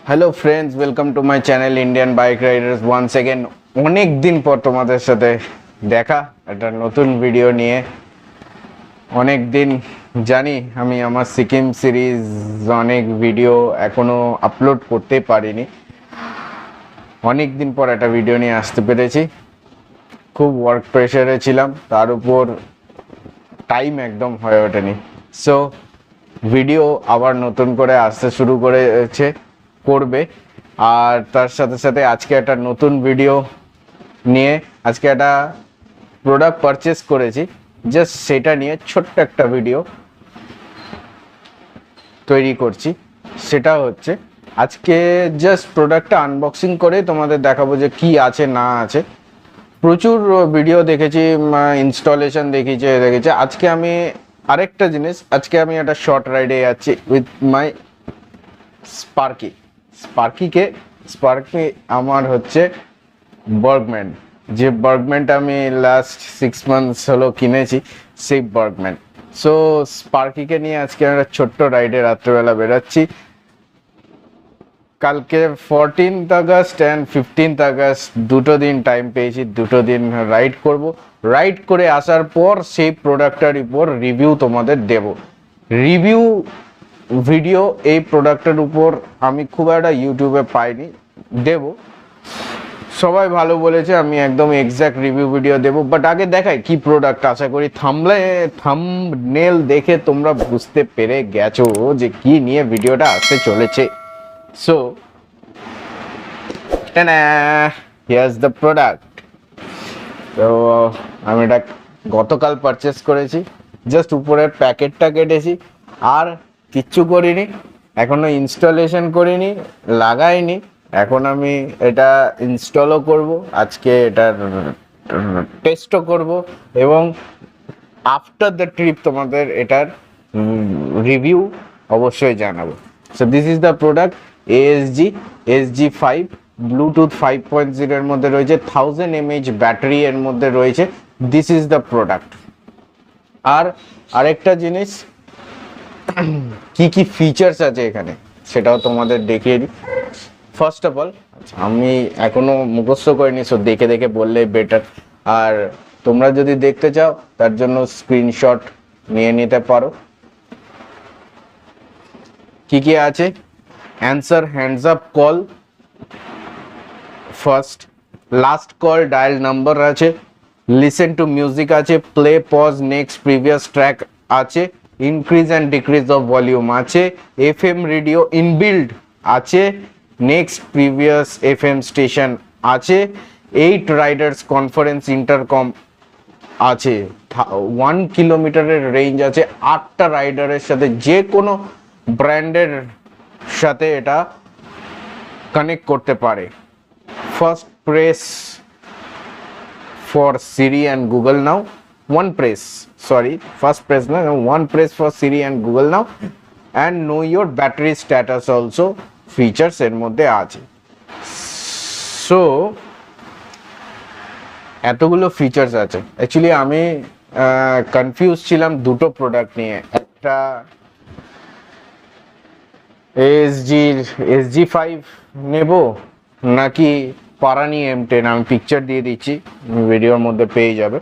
Hello friends, welcome to my channel Indian bike riders once again. অনেক দিন পর তোমাদের সাথে দেখা একটা নতুন ভিডিও নিয়ে। অনেক দিন জানি আমি আমার সিকিম সিরিজ অনেক ভিডিও এখনো আপলোড করতে পারিনি। অনেক দিন পর একটা ভিডিও নিয়ে আসতে পেরেছি। খুব ওয়ার্ক প্রেশারে ছিলাম, তার উপর টাইম একদম হয়ে ওঠেনি। সো ভিডিও আবার নতুন করে আসতে শুরু করবে। আর তার সাথে সাথে আজকে একটা নতুন ভিডিও নিয়ে আজকে একটা প্রোডাক্ট পারচেস করেছি, জাস্ট সেটা নিয়ে ছোট্ট একটা ভিডিও তৈরি করছি। সেটা হচ্ছে আজকে জাস্ট প্রোডাক্টটা আনবক্সিং করে তোমাদের দেখাবো যে কি আছে না আছে। প্রচুর ভিডিও দেখেছি, ইনস্টলেশন দেখেছি। আজকে আমি আরেকটা জিনিস, আজকে আমি একটা শর্ট রাইডে যাচ্ছি উইথ মাই স্পার্কি আমার হচ্ছে বার্গম্যান। যে বার্গম্যানটা আমি লাস্ট 6 মান্থস হলো কিনেছি, সেই বার্গম্যান। সো স্পার্কিকে নিয়ে আজকে আমরা ছোট্ট রাইডে রাত্রেবেলা বেরোচ্ছি। কালকে 14th August and 15th August দুটো দিন টাইম পেয়েছি, দুটো দিন রাইড করব। রাইড করে আসার পর সেই প্রোডাক্টটার উপর রিভিউ তোমাদের দেব। রিভিউ ভিডিও এই প্রোডাক্টের উপর আমি খুব একটা ইউটিউবে পাইনি, দেব। সবাই ভালো বলেছে, আমি একদম এক্স্যাক্ট রিভিউ ভিডিও দেব। বাট আগে দেখাই কি প্রোডাক্ট। আশা করি থাম্বনেল দেখে তোমরা বুঝতে পেরে গেছো যে কি নিয়ে ভিডিওটা আসতে চলেছে। So here's the product. তো আমি এটা গতকাল পারচেস করেছি, জাস্ট উপরের প্যাকেটটা কেটেছি, আর কিচ্ছু করিনি, এখনো ইনস্টলেশন করিনি, লাগাইনি। এখন আমি এটা ইনস্টলও করব, আজকে এটা টেস্টও করব, এবং আফটার দ্য ট্রিপ তোমাদের এটার রিভিউ অবশ্যই জানাবো। So this is the product. SG5 Bluetooth 5.0 এর মধ্যে রয়েছে, 1000 mAh ব্যাটারি এর মধ্যে রয়েছে। This is the product. আর আরেকটা জিনিস, কি কি ফিচার্স আছে এখানে সেটাও তোমাদের দেখিয়ে দিই। ফার্স্ট অফ অল, আমি এখনো মুখস্থ করিনি, সো দেখে দেখে বললেই বেটার। আর তোমরা যদি দেখতে চাও তার জন্য স্ক্রিনশট নিয়ে নিতে পারো। কি কি আছে? Answer hands up call, first last call dial number আছে, লিসেন টু মিউজিক আছে, play pause next previous track আছে, increase and decrease of volume আছে, FM রেডিও ইনবিল্ড আছে, নেক্সট প্রিভিয়াস FM স্টেশন আছে, 8 রাইডার্স কনফারেন্স ইন্টারকম আছে, 1 কিলোমিটারের range আছে, 8টা রাইডারের সাথে যে কোনো ব্র্যান্ডের সাথে এটা কানেক্ট করতে পারে। First press for Siri and Google now, first press না, 1 press for Siri and Google now, and know your battery status also features এর মধ্যে আছে। সো এতগুলো ফিচার্স আছে। অ্যাকচুয়ালি আমি কনফিউজ ছিলাম দুটো প্রোডাক্ট নিয়ে, একটা SG5 নেব নাকি পারানি M10। আমি পিকচার দিয়ে দিচ্ছি, ভিডিওর মধ্যে পেয়ে যাবে।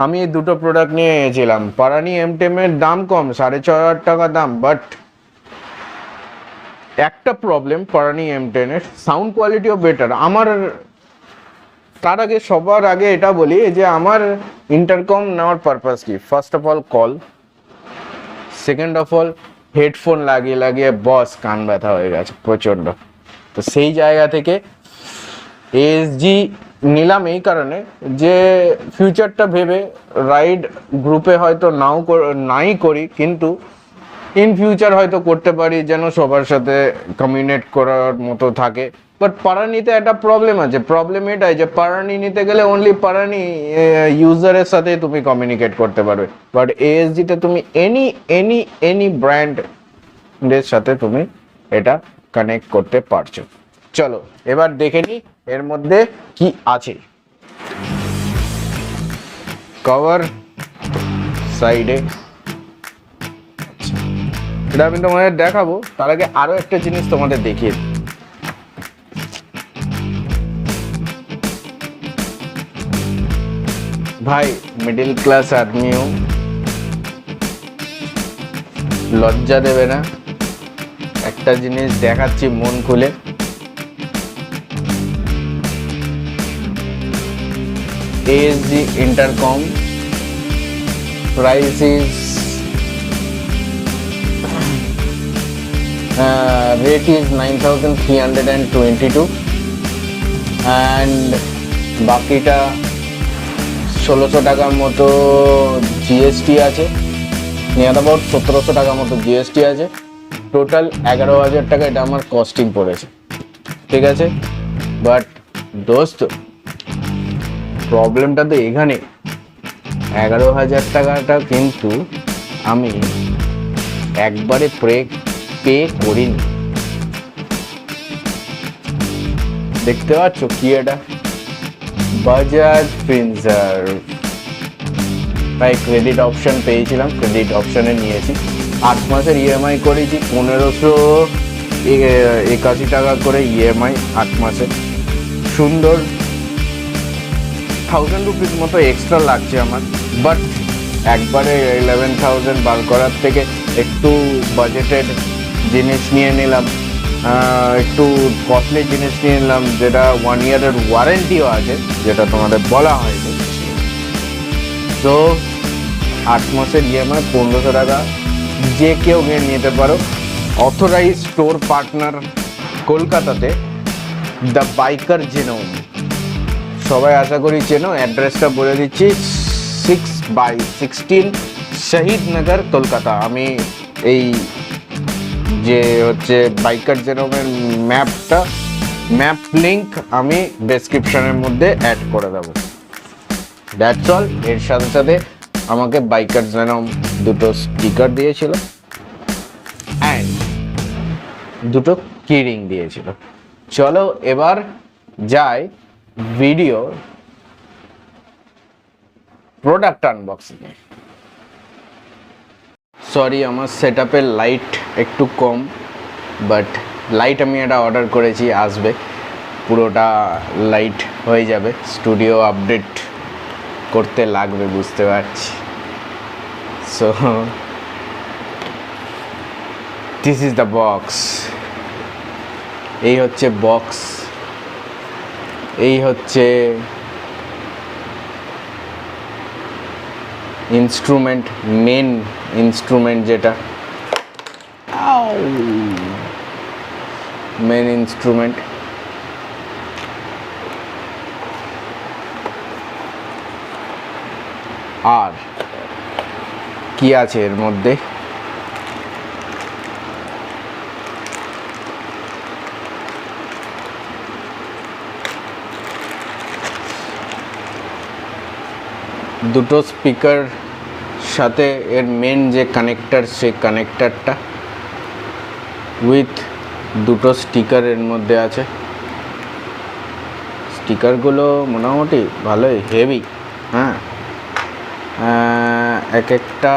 আমি এই দুটো প্রোডাক্ট নিয়ে এসেছিলাম। পারানি M10 এর দাম কম, 6500 টাকা দাম, বাট একটা প্রবলেম, পারানি M10 এর সাউন্ড কোয়ালিটিও বেটার। আমার সবার আগে এটা বলি যে আমার ইন্টারকম নেওয়ার পারপাস কি। First of all call, second of all headphone লাগিয়ে বস কান ব্যথা হয়ে গেছে প্রচণ্ড। তো সেই জায়গা থেকে SG নিলাম এই কারণে যে ফিউচারটা ভেবে, রাইড গ্রুপে হয়তো নাই করি, কিন্তু ইন ফিউচার হয়তো করতে পারি, যেন সবার সাথে কমিউনিকেট করার মতো থাকে। বাট পারানিতে একটা প্রবলেম আছে। প্রবলেম এটাই যে পারানি নিতে গেলে অনলি পারানি ইউজারের সাথে তুমি কমিউনিকেট করতে পারবে, বাট ASGতে তুমি এনি ব্র্যান্ডের সাথে তুমি এটা কানেক্ট করতে পারছো। চলো এবার দেখে নিই এর মধ্যে কি আছে। কভার সাইডে এটা আমি তোমাদের দেখাবো, তার আগে আরো একটা জিনিস তোমাদের দেখিয়ে দিই। ভাই মিডিল ক্লাস আদমিও লজ্জা দেবে না, একটা জিনিস দেখাচ্ছি মন খুলে। ASG Intercom, price is rate is 9,322 and বাকিটা 1600 টাকার মতো জিএসটি আছে, নিয়ার অ্যাবাউট 1700 টাকার মতো জিএসটি আছে। টোটাল 11,000 টাকা এটা আমার কস্টিং পড়েছে, ঠিক আছে। বাট দোস্ত প্রবলেমটা তো এখানে, 11,000 টাকাটা কিন্তু আমি একবারে পে করিনি। দেখতে পাচ্ছ কি এটা, বাজাজ ফিনসার্ভ, তাই ক্রেডিট অপশন পেয়েছিলাম, ক্রেডিট অপশনে নিয়েছি। 8 মাসের ইএমআই করেছি, 1581 টাকা করে ইএমআই 8 মাসে। সুন্দর 1000 রুপিস মতো এক্সট্রা লাগছে আমার, বাট একবারে 11,000 বার করার থেকে একটু বাজেটেড জিনিস নিয়ে নিলাম, একটু কস্টলি জিনিস নিয়ে নিলাম, যেটা 1 ইয়ারের ওয়ারেন্টিও আছে, যেটা তোমাদের বলা হয়নি। তো 8 মাসের ইএমআই 1500 টাকা, যে কেউ গিয়ে নিতে পারো। অথরাইজ স্টোর পার্টনার কলকাতাতে দ্য বাইকার জেনোম, সবাই আশা করি চেনো। অ্যাড্রেসটা বলে দিচ্ছি, 6/16 শহীদ নগর কলকাতা। আমি এই যে হচ্ছে বাইকার জেনোমের ম্যাপ লিঙ্ক আমি ডেসক্রিপশনের মধ্যে অ্যাড করে দেবো। That's all. এর সাথে সাথে আমাকে বাইকার জেনোম 2টো স্টিকার দিয়েছিল অ্যান্ড 2টো কিরিং দিয়েছিল। চলো এবার যাই ভিডিও প্রোডাক্ট আনবক্সিং। সরি আমার সেটআপের লাইট একটু কম, বাট লাইট আমি এটা অর্ডার করেছি, আসবে, পুরোটা লাইট হয়ে যাবে। স্টুডিও আপডেট করতে লাগবে, বুঝতে পারছি। So this is the box. এই হচ্ছে বক্স, এই হচ্ছে ইনস্ট্রুমেন্ট, মেন ইনস্ট্রুমেন্ট যেটা, মেন ইনস্ট্রুমেন্ট। আর কি আছে এর মধ্যে, দুটো স্পিকার সাথে এর মেন যে কানেক্টর, সেই কানেক্টরটা উইথ 2টো স্টিকার এর মধ্যে আছে। স্টিকারগুলো মোটামুটি ভালোই হেভি, হ্যাঁ। এক একটা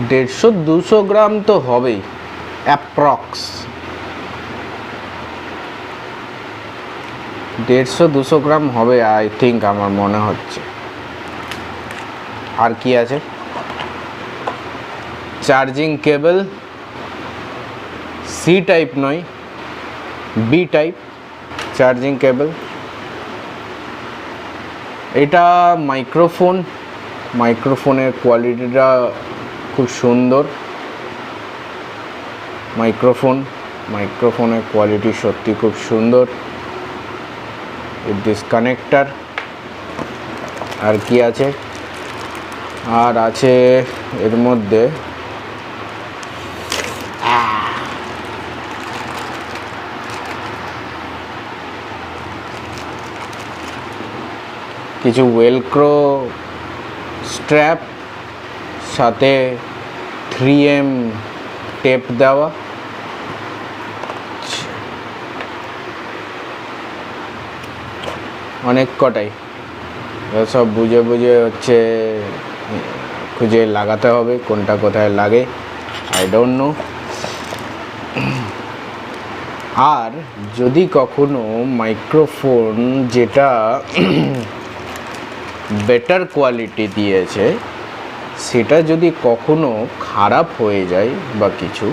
150-200 গ্রাম তো হবেই, অ্যাপ্রক্স 150-200 গ্রাম হবে আই থিঙ্ক, আমার মনে হচ্ছে। আর কি আছে, চার্জিং কেবল, সি টাইপ নয়, বি টাইপ চার্জিং কেবল। এটা মাইক্রোফোন, মাইক্রোফোনের কোয়ালিটিটা খুব সুন্দর। মাইক্রোফোনের কোয়ালিটি সত্যি খুব সুন্দর। With this connector. আর কি আছে, আর আছে এর মধ্যে কিছু ওয়েলক্রো স্ট্র্যাপ, সাথে 3M টেপ দেওয়া। অনেক কটাই, সব বুঝে বুঝে হচ্ছে খুঁজে লাগাতে হবে, কোনটা কোথায় লাগে আই ডোন্ট নো। আর যদি কখনো মাইক্রোফোন যেটা বেটার কোয়ালিটি দিয়েছে সেটা যদি কখনো খারাপ হয়ে যায় বা কিছু,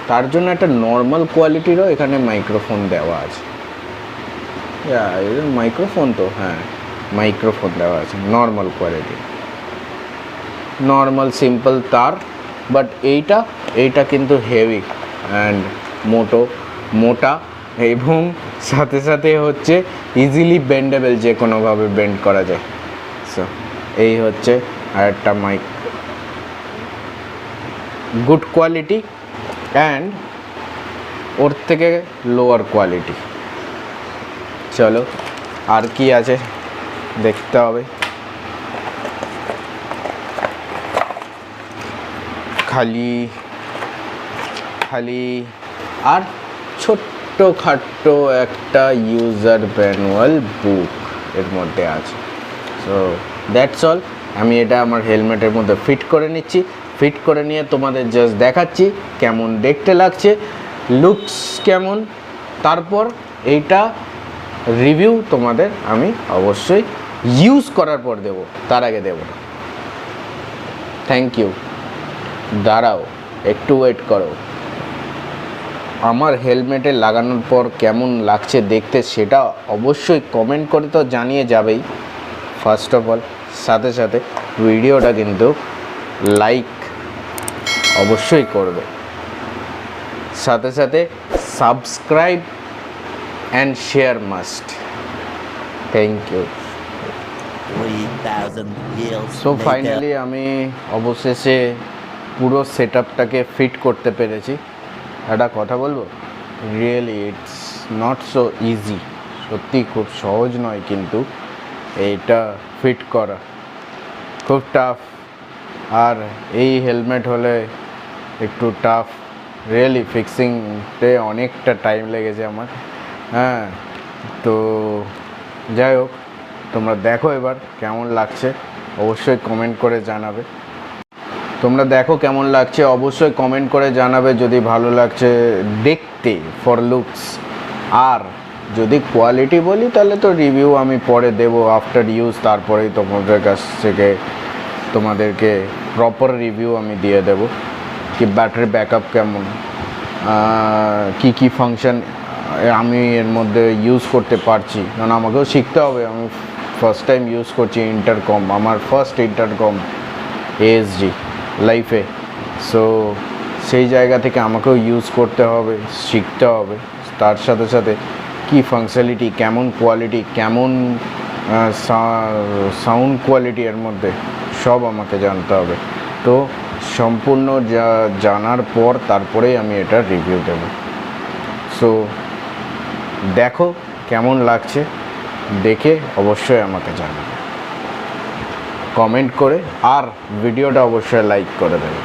তার জন্য একটা নর্মাল কোয়ালিটিরও এখানে মাইক্রোফোন দেওয়া আছে। মাইক্রোফোন তো হ্যাঁ, মাইক্রোফোন দেওয়া আছে নর্মাল কোয়ালিটি, নর্মাল সিম্পল তার। বাট এইটা কিন্তু হেভি অ্যান্ড মোটা এবং সাথে সাথে হচ্ছে ইজিলি বেন্ডেবল, যে কোনোভাবে বেন্ড করা যায়। সো এই হচ্ছে আর একটা মাইক, গুড কোয়ালিটি অ্যান্ড ওর থেকে লোয়ার কোয়ালিটি। চলো আর কি আছে দেখতে হবে। খালি আর ছোট্টখাট্ট একটা ইউজার ম্যানুয়াল বুক এর মধ্যে আছে। So that's all. আমি এটা আমার হেলমেটের মধ্যে ফিট করে নিচ্ছি, ফিট করে নিয়ে তোমাদের জাস্ট দেখাচ্ছি কেমন দেখতে লাগছে, লুকস কেমন। তারপর এইটা রিভিউ তোমাদের আমি অবশ্যই ইউজ করার পর দেব, তার আগে দেব না। Thank you. দাঁড়াও একটু ওয়েট করো। আমার হেলমেটে লাগানোর পর কেমন লাগছে দেখতে সেটা অবশ্যই কমেন্ট করে তো জানিয়ে যাবেই ফার্স্ট অফ অল। সাথে সাথে ভিডিওটা কিন্তু লাইক অবশ্যই করবে, সাথে সাথে subscribe and share must. Thank you. So finally আমি অবশেষে পুরো সেট আপটাকে ফিট করতে পেরেছি। একটা কথা বলবো, really it's not so easy, সত্যি খুব সহজ নয়, কিন্তু এইটা ফিট করা খুব টাফ। আর এই হেলমেট হলে একটু টাফ, রিয়েলি ফিক্সিংতে অনেকটা টাইম লেগেছে আমার। হ্যাঁ, তো যাই হোক, তোমরা দেখো এবার কেমন লাগছে, অবশ্যই কমেন্ট করে জানাবে। তোমরা দেখো কেমন লাগছে, অবশ্যই কমেন্ট করে জানাবে যদি ভালো লাগছে দেখতে ফর লুকস। আর যদি কোয়ালিটি বলি তাহলে তো রিভিউ আমি পরে দেবো আফটার ইউজ, তারপরেই তোমাদের কাছ থেকে তোমাদেরকে প্রপার রিভিউ আমি দিয়ে দেবো কি ব্যাটারি ব্যাকআপ কেমন, কি ফাংশন আমি এর মধ্যে ইউজ করতে পারছি, কারণ আমাকেও শিখতে হবে। আমি ফার্স্ট টাইম ইউজ করছি ইন্টারকম, আমার ফার্স্ট ইন্টারকম এএসজি লাইফে। সো সেই জায়গা থেকে আমাকেও ইউজ করতে হবে, শিখতে হবে। তার সাথে সাথে কি ফাংশনালিটি, কেমন কোয়ালিটি, কেমন সাউন্ড কোয়ালিটি এর মধ্যে সব আমাকে জানতে হবে। তো সম্পূর্ণ জানার পর তারপরেই আমি এটা রিভিউ দেব। সো দেখো কেমন লাগছে, দেখে অবশ্যই আমাকে জানাবে কমেন্ট করে, আর ভিডিওটা অবশ্যই লাইক করে দেবে।